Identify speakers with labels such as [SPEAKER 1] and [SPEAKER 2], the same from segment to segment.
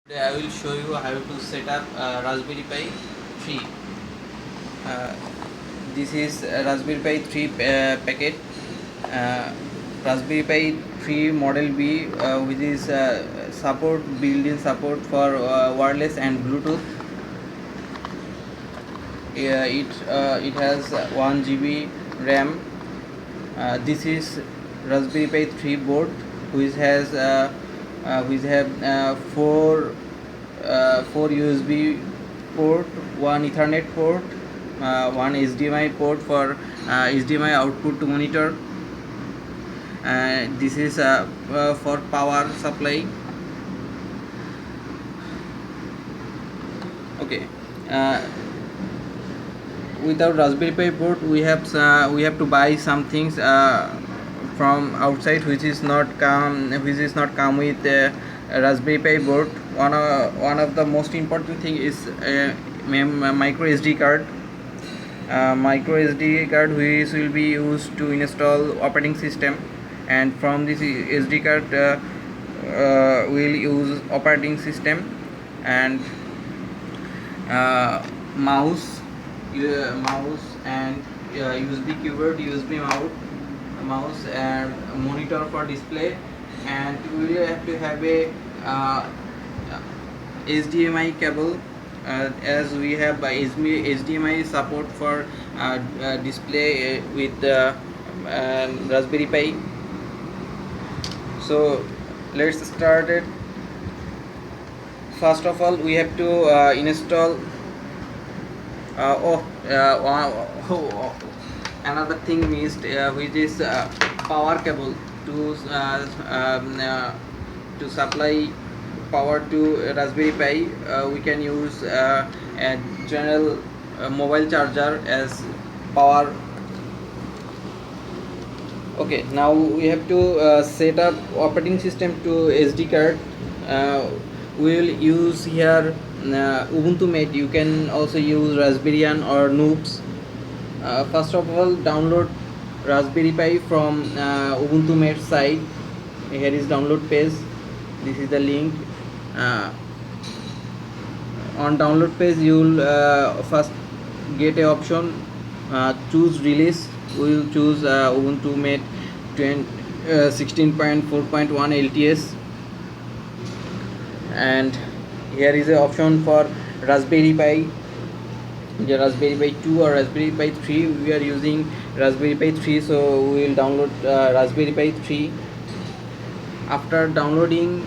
[SPEAKER 1] Today I will show you how to set up Raspberry Pi 3. Uh, this is Raspberry Pi 3 packet. Uh, Raspberry Pi 3 Model B, which is built-in support for wireless and Bluetooth. It has 1 GB RAM. This is Raspberry Pi 3 board, which has which have four USB port, one Ethernet port, one HDMI port for HDMI output to monitor. This is for power supply. Okay. Without Raspberry Pi board, we have to buy some things from outside, which is not come with Raspberry Pi board. One of the most important thing is micro SD card. Micro SD card, which will be used to install operating system, and from this SD card we'll use operating system, and mouse and USB keyboard, USB mouse and monitor for display, and we will have to have a HDMI cable, as we have HDMI support for display with Raspberry Pi. So let's start it. First of all, we have to install another thing missed, which is power cable to supply power to Raspberry Pi. We can use a general mobile charger as power. Okay, now we have to set up operating system to SD card. We will use here ubuuntu-mate. You can also use Raspberryan or Noobs. First of all, download Raspberry Pi from ubuuntu-mate site. Here is download page. This is the link. On download page, you will first get a option, choose release. We will choose ubuuntu-mate 16.4.1 LTS, and here is a option for Raspberry Pi, the Raspberry Pi 2 or Raspberry Pi 3. We are using Raspberry Pi 3, so we will download Raspberry Pi 3. After downloading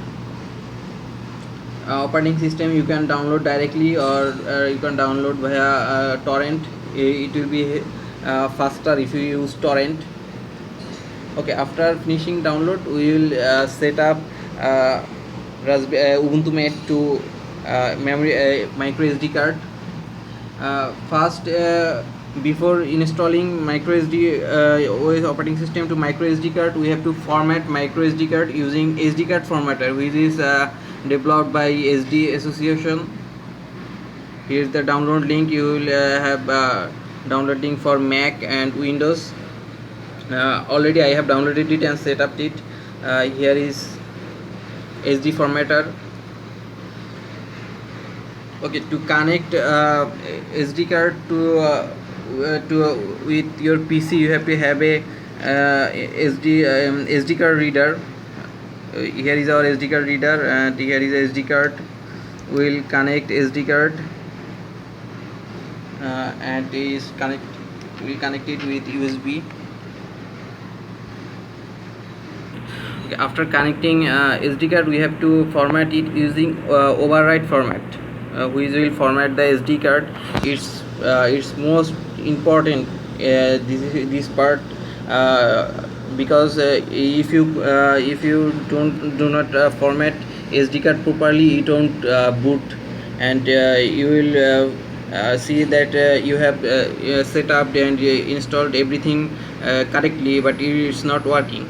[SPEAKER 1] operating system, you can download directly, or you can download via torrent. It will be faster if you use torrent. Okay, after finishing download, we will set up ubuuntu-mate to memory micro SD card. First, before installing micro SD OS operating system to micro SD card, we have to format micro SD card using SD card formatter, which is developed by SD Association. Here is the download link. You will have download link for Mac and Windows. Already I have downloaded it and set up it. Here is SD formatter. Okay, to connect SD card to with your PC, you have to have a SD card reader. Here is our SD card reader, and here is a SD card. We'll connect SD card, and we'll connect it with USB. Okay, after connecting SD card, we have to format it using override format, which will format the SD card. It's most important, this part, because if you do not format SD card properly, it won't boot, and you will see that you have set up and installed everything correctly, but it's not working.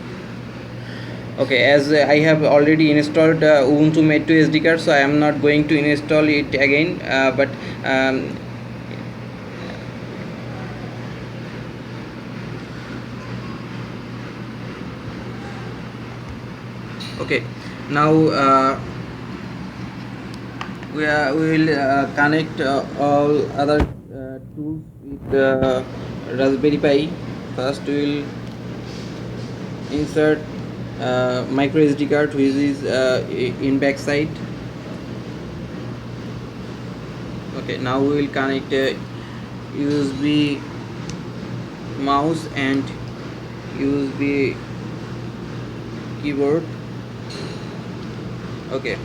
[SPEAKER 1] Okay, as I have already installed ubuuntu-mate to SD card, so I am not going to install it again, but okay, now we will connect all other tools with Raspberry Pi. First we will insert micro SD card, which is in back side. Okay, now we will connect USB mouse and USB keyboard. Okay,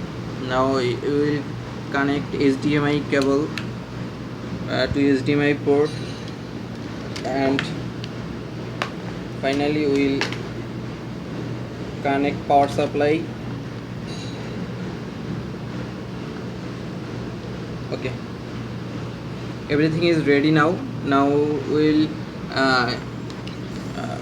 [SPEAKER 1] now we will connect HDMI cable to HDMI port, and finally we will connect power supply. Okay, everything is ready now. Now we'll uh, uh,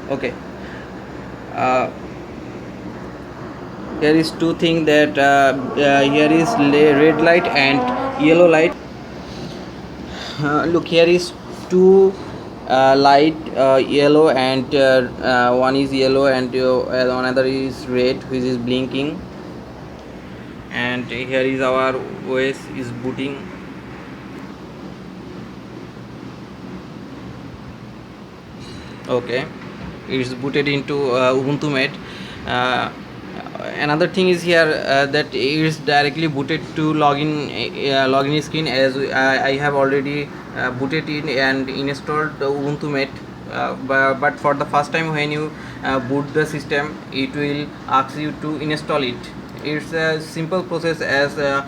[SPEAKER 1] okay, uh, here is two things that here is red light and yellow light. Look, here is two light, yellow and one is yellow and another is red, which is blinking. And here is our OS is booting. Okay, it's booted into ubuntu-mate. uh, Another thing is here that it is directly booted to login screen, as I have already booted in and installed the ubuntu-mate. But for the first time when you boot the system, it will ask you to install it. It's a simple process as a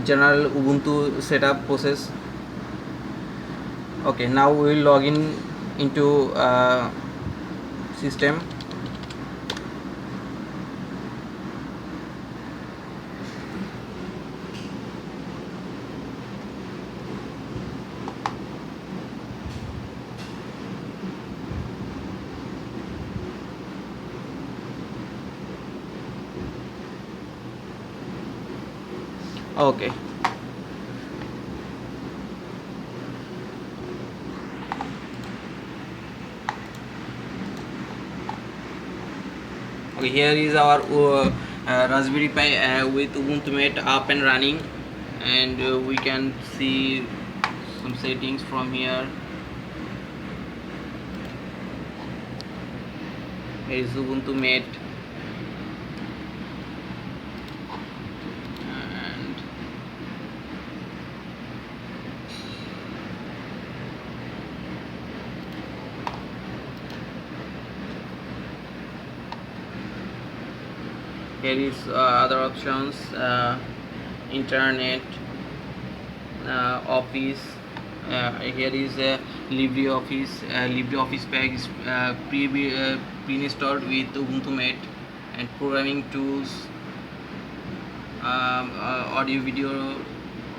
[SPEAKER 1] general ubuntu setup process. Okay, now we will log in into system. Okay, okay, here is our Raspberry Pi with ubuntu-mate up and running, and we can see some settings from here. Here is ubuntu-mate, and here is other options, internet, office. Here is LibreOffice. LibreOffice pack is pre-installed with ubuntu-mate, and programming tools, audio video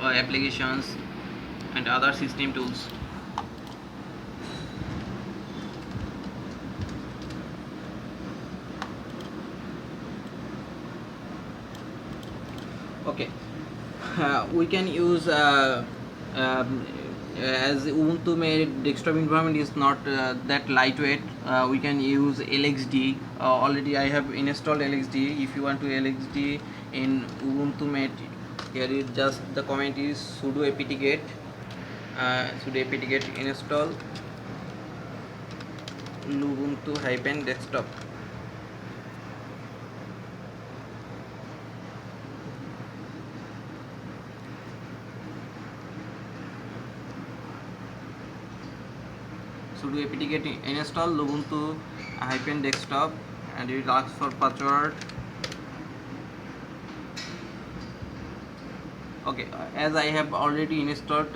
[SPEAKER 1] applications, and other system tools. Okay, we can use as ubuntu-mate desktop environment is not that lightweight. We can use LXD. Already I have installed LXD. If you want to LXD in ubuntu-mate, here is just the command is sudo apt-get install ubuntu-desktop. sudo apt-get install ubuntu-desktop, and it asks for password. Okay, as I have already installed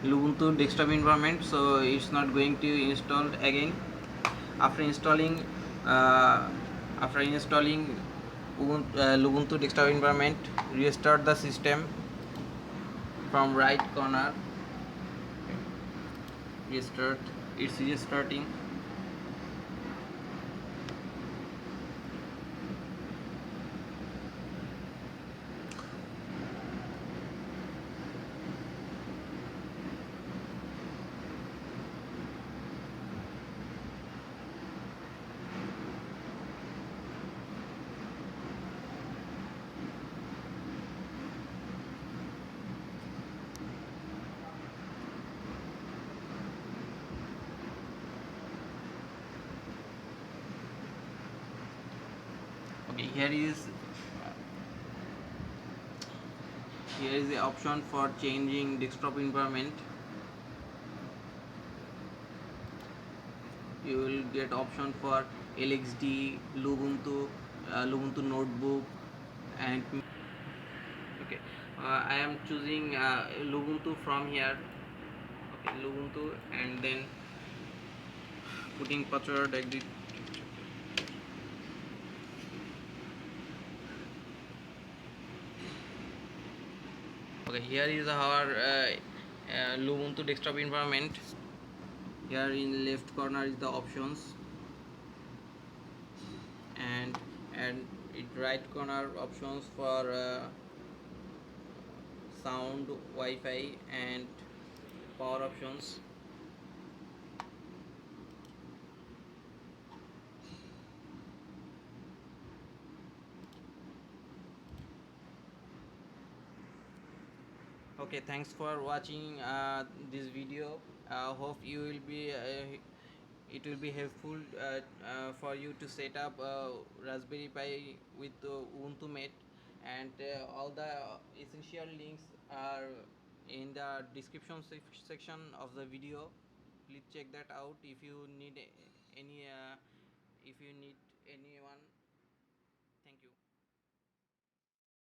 [SPEAKER 1] ubuntu desktop environment, so it's not going to install again. After installing ubuntu desktop environment, restart the system from right corner. restart. It's restarting. Okay, here is the option for changing desktop environment. You will get option for LXD, Ubuntu notebook, and okay. I am choosing Ubuntu from here. Okay, Ubuntu, and then putting password exit. Okay, here is our Ubuntu desktop environment. Here in left corner is the options, and in right corner options for sound, Wi-Fi, and power options. Okay, thanks for watching this video. Hope you will be it will be helpful for you to set up Raspberry Pi with Ubuntu-mate, and all the essential links are in the description section of the video. Please check that out if you need any if you need anyone